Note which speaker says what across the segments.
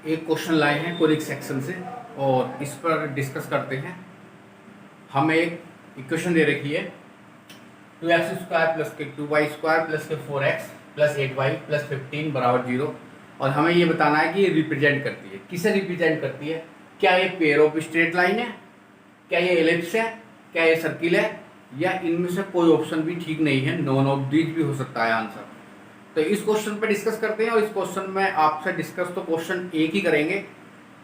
Speaker 1: एक क्वेश्चन लाए हैं कोरिक सेक्शन से और इस पर डिस्कस करते हैं। हमें एक इक्वेशन दे रखी है 2x² प्लस के 2y² प्लस के 4x प्लस 8y प्लस 15 बराबर 0 और हमें ये बताना है कि ये रिप्रेजेंट करती है, किसे रिप्रेजेंट करती है। क्या ये पेयर ऑफ स्ट्रेट लाइन है, क्या ये एलिप्स है, क्या ये सर्किल है, या इनमें से कोई ऑप्शन भी ठीक नहीं है, नॉन ऑफ दीज भी हो सकता है आंसर। तो इस क्वेश्चन पे डिस्कस करते हैं और इस क्वेश्चन में आपसे डिस्कस तो क्वेश्चन एक ही करेंगे,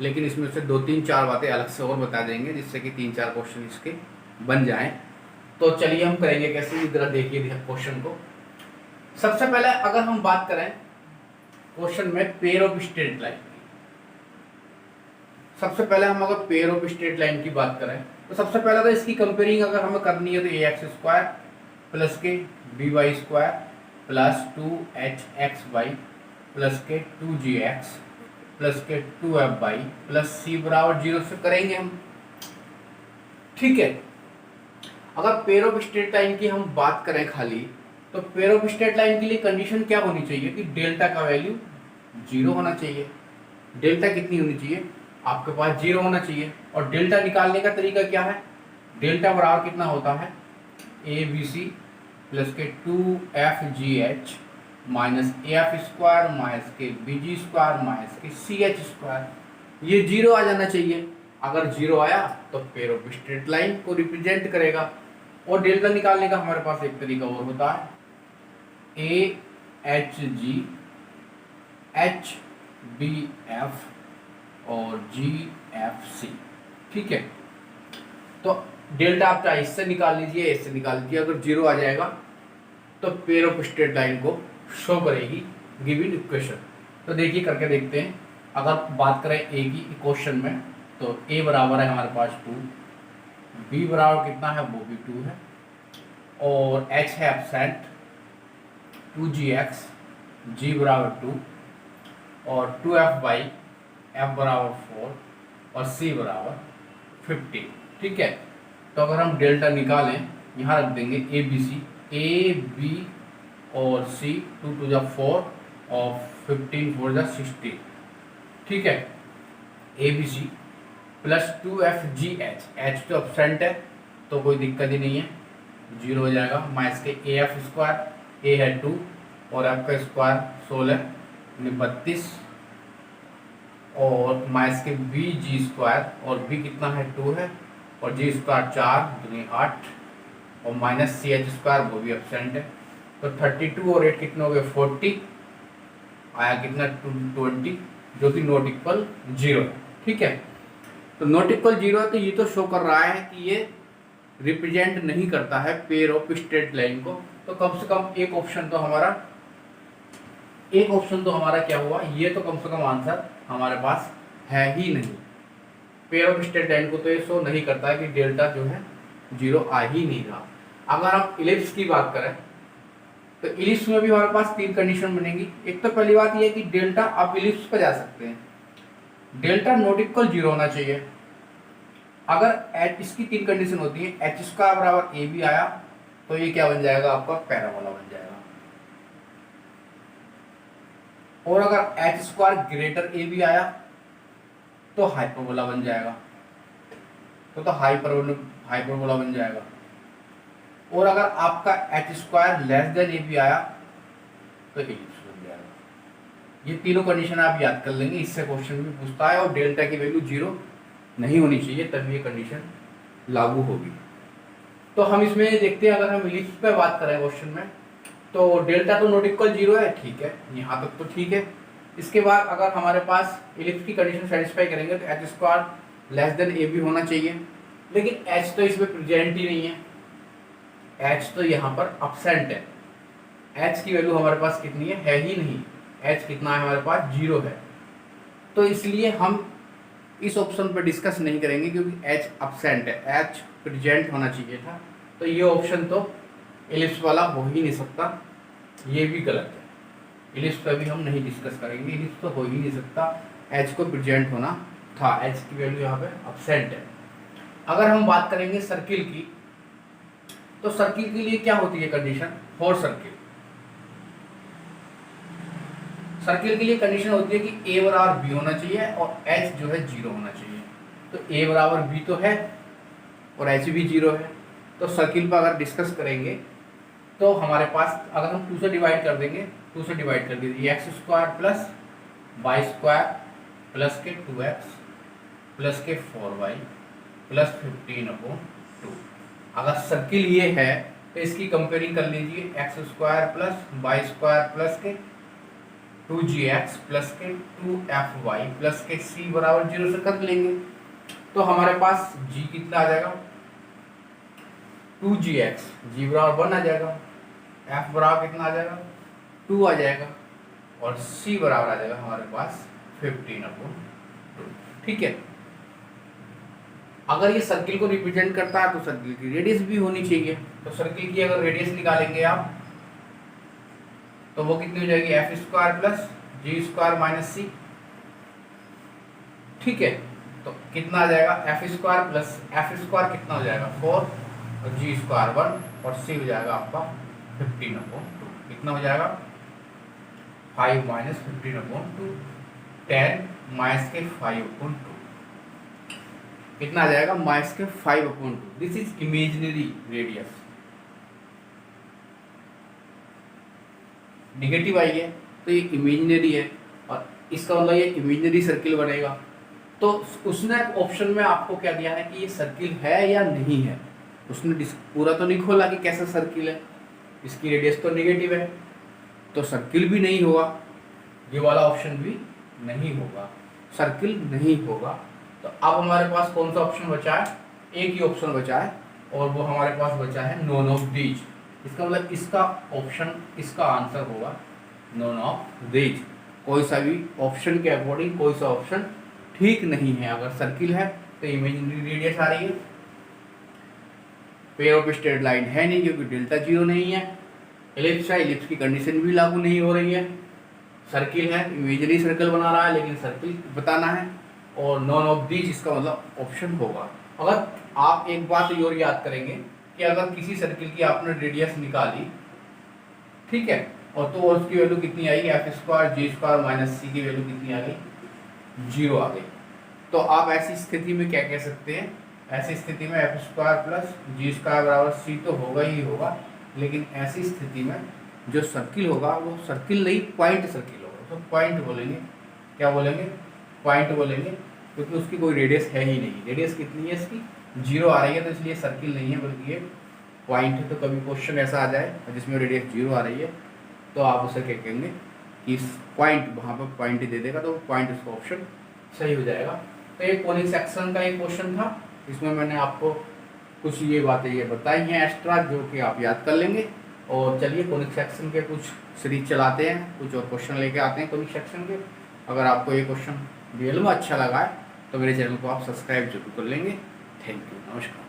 Speaker 1: लेकिन इसमें से 2-3-4 बातें अलग से और बता देंगे जिससे कि 3-4 क्वेश्चन इसके बन जाएं। तो चलिए हम करेंगे कैसे, इधर देखिए क्वेश्चन को। सबसे पहले अगर हम बात करें क्वेश्चन में पेयर ऑफ स्ट्रेट लाइन की, सबसे पहले हम अगर पेयर ऑफ स्ट्रेट लाइन की बात करें तो सबसे पहले तो इसकी कंपेयरिंग अगर हमें करनी है तो ax² प्लस के by² प्लस 2hxy प्लस के 2gx प्लस के 2fy प्लस c बराबर 0 से करेंगे हम। ठीक है, अगर पेयर ऑफ स्ट्रेट लाइन की हम बात करें खाली, तो पेयर ऑफ स्ट्रेट लाइन के लिए कंडीशन क्या होनी चाहिए कि डेल्टा का वैल्यू 0 होना चाहिए। डेल्टा कितनी होनी चाहिए, आपके पास 0 होना चाहिए। और डेल्टा निकालने का तरीका क्या है, डेल्टा बराबर कितना होता है abc प्लस के 2fgh माइनस af² माइनस के bg² माइनस के ch²। ये 0 आ जाना चाहिए। अगर 0 आया तो पेयर ऑफ स्ट्रेट लाइन को रिप्रेजेंट करेगा। और डेल्टा निकालने का हमारे पास एक तरीका और होता है ahg hbf और gfc। ठीक है, तो डेल्टा आप चाहे इससे निकाल लीजिए, इससे निकाल लीजिए। अगर 0 आ जाएगा तो पेयर ऑफ स्ट्रेट लाइन को शो करेगी गिवन इक्वेशन। तो देखिए करके देखते हैं। अगर बात करें ए की क्वेश्चन में तो a बराबर है हमारे पास 2, b बराबर कितना है वो भी 2 है, और h है एब्सेंट 2gx, g बराबर 2 और 2fy, f बराबर 4 और c बराबर 15। ठीक है, तो अगर हम डेल्टा निकालें यहाँ रख देंगे abc, a b और c, 2 to the 4 और 15 4 the 60। ठीक है, abc प्लस 2fgh, h तो एब्सेंट है तो कोई दिक्कत ही नहीं है, 0 हो जाएगा। माइनस के af², a है 2 और f का स्क्वायर 16 32 और माइनस के bg² और b कितना है 2 है और g² 4 दूनी 8 और माइनस ch² वो भी एब्सेंट है। तो 32 और 8 कितने हो गए 40, आया कितना 20, जो कि नॉट इक्वल 0 है। ठीक है, तो नॉट इक्वल 0 है तो ये तो शो कर रहा है कि ये रिप्रेजेंट नहीं करता है पेयर ऑफ स्ट्रेट लाइन को। तो कम से कम एक ऑप्शन तो हमारा क्या हुआ, ये तो कम से कम आंसर हमारे पास है ही नहीं। पेयर ऑफ स्ट्रेट लाइन को तो ये शो नहीं करता है कि डेल्टा जो है 0 आ ही नहीं रहा। अगर हम इलिप्स की बात करें तो इलिप्स में भी हमारे पास 3 कंडीशन बनेगी। एक तो पहली बात ये कि डेल्टा आप इलिप्स पर जा सकते हैं, डेल्टा नॉट इक्वल 0 होना चाहिए। अगर इसकी 3 कंडीशन होती है, h² बराबर ab आया तो ये क्या बन जाएगा, आपका पैराबोला बन जाएगा। और अगर h² ग्रेटर ab आया तो हाइपरबोला बन जाएगा, तो हाइपरबोला बन जाएगा। और अगर आपका h² लेस देन ab आया तो इलिप्स बन जाएगा। ये तीनों कंडीशन आप याद कर लेंगे, इससे क्वेश्चन भी पूछता है। और डेल्टा की वैल्यू 0 नहीं होनी चाहिए तभी ये कंडीशन लागू होगी। तो हम इसमें देखते हैं, अगर हम इलिप्स पे बात करें क्वेश्चन में तो डेल्टा तो नॉट इक्वल 0 है, ठीक है, यहाँ तक तो ठीक है। इसके बाद अगर हमारे पास इलिप्स की कंडीशन सेटिस्फाई करेंगे तो h² लेस देन ab होना चाहिए, लेकिन h तो इसमें प्रेजेंट ही नहीं है, h तो यहाँ पर एब्सेंट है। h की वैल्यू हमारे पास कितनी है ही नहीं, h कितना है हमारे पास 0 है। तो इसलिए हम इस ऑप्शन पर डिस्कस नहीं करेंगे क्योंकि h एब्सेंट है, h प्रेजेंट होना चाहिए था। तो ये ऑप्शन तो इलिप्स वाला हो ही नहीं सकता, ये भी गलत है। इलिप्स पर भी हम नहीं डिस्कस करेंगे, इलिप्स तो हो ही नहीं सकता, h को प्रेजेंट होना था, h की वैल्यू यहाँ पे एब्सेंट है। अगर हम बात करेंगे सर्किल की तो सर्किल के लिए क्या होती है कंडीशन, फॉर सर्किल सर्किल के लिए कंडीशन होती है कि ए बराबर बी होना चाहिए और एच जो है 0 होना चाहिए। तो ए बराबर बी तो है और एच भी 0 है। तो सर्किल पर अगर डिस्कस करेंगे तो हमारे पास अगर हम 2 से डिवाइड कर देंगे, 2 से डिवाइड कर दीजिए, x square plus y square plus के 2x प्लस के 4y प्लस 15/2। अगर सर्किल ये है तो इसकी कंपेयरिंग कर लीजिए, x square plus y square plus के 2gx प्लस के 2fy प्लस के c बराबर 0 से कर लेंगे। तो हमारे पास g कितना आ जाएगा, 2gx, g बराबर 1 आ जाएगा, f बराबर कितना आ जाएगा, 2 आ जाएगा और c बराबर आ जाएगा हमारे पास 15/2। ठीक है। अगर ये सर्किल को रिप्रेजेंट करता है तो सर्किल की रेडियस भी होनी चाहिए। तो सर्किल की अगर रेडियस निकालेंगे आप तो वो कितनी हो जाएगी, एफ स्क्वायर प्लस जी स्क्वायर माइनस सी। ठीक है। तो कितना आ जाएगा, F square plus F square कितना हो जाएगा 4 और जी स्क्वायर 1 और सी हो जाएगा आपका 15/2। कितना हो जाएगा 5 माइनस 15/2, 10 माइनस के 5/2 कितना आ जाएगा, माइनस के 5/2। This is imaginary radius. Negative I है तो ये इमेजिनरी है और इसका मतलब ये इमेजिनरी सर्किल बनेगा। तो उसने ऑप्शन में आपको क्या दिया है कि ये सर्किल है या नहीं है। उसने पूरा तो नहीं खोला कि कैसा सर्किल है, इसकी रेडियस तो निगेटिव है तो सर्किल भी नहीं होगा, ये वाला ऑप्शन भी नहीं होगा, सर्किल नहीं होगा। तो अब हमारे पास कौन सा ऑप्शन बचा है, एक ही ऑप्शन बचा है और वो हमारे पास बचा है नॉन ऑफ दीज। इसका मतलब इसका ऑप्शन, इसका आंसर होगा नॉन ऑफ दीज। कोई सा भी ऑप्शन के अकॉर्डिंग कोई सा ऑप्शन ठीक नहीं है। अगर सर्किल है तो इमेजिनरी रेडियस आ रही है, पेयर ऑफ स्ट्रेट लाइन है नहीं क्योंकि डेल्टा 0 नहीं है, एलिप्स है, एलिप्स की कंडीशन भी लागू नहीं हो रही है, सर्किल है, इमेजिनरी सर्कल बना रहा है लेकिन सर्किल बताना है, और नॉन ऑफ दीज इसका मतलब ऑप्शन होगा। अगर आप एक बात और याद करेंगे कि अगर किसी सर्किल की आपने रेडियस निकाली, ठीक है, और तो उसकी वैल्यू कितनी आएगी, एफ स्क्वायर जी स्क्वायर माइनस सी की वैल्यू कितनी आ गई, 0 आ गई। तो आप ऐसी स्थिति में क्या कह सकते हैं, ऐसी स्थिति में एफ स्क्वायर प्लस जी स्क्वायर बराबर सी तो होगा ही होगा, लेकिन ऐसी स्थिति में जो सर्किल होगा वो सर्किल नहीं पॉइंट सर्किल होगा। तो पॉइंट बोलेंगे, क्या बोलेंगे, पॉइंट बोलेंगे, क्योंकि उसकी कोई रेडियस है ही नहीं। रेडियस कितनी है इसकी, 0 आ रही है, तो इसलिए सर्किल नहीं है बल्कि ये पॉइंट है। तो कभी क्वेश्चन ऐसा आ जाए जिसमें रेडियस 0 आ रही है तो आप उसे क्या कहेंगे कि इस पॉइंट, वहाँ पर पॉइंट दे देगा तो पॉइंट उसका ऑप्शन सही हो जाएगा। तो ये कोनिक सेक्शन का एक क्वेश्चन था, इसमें मैंने आपको कुछ ये बातें ये बताई हैं एक्स्ट्रा जो कि आप याद कर लेंगे। और चलिए कोनिक सेक्शन के कुछ सीरीज चलाते हैं, कुछ और क्वेश्चन लेके आते हैं कोनिक सेक्शन के। अगर आपको ये क्वेश्चन रियल में अच्छा लगा है तो मेरे चैनल को आप सब्सक्राइब जरूर कर लेंगे। थैंक यू, नमस्कार।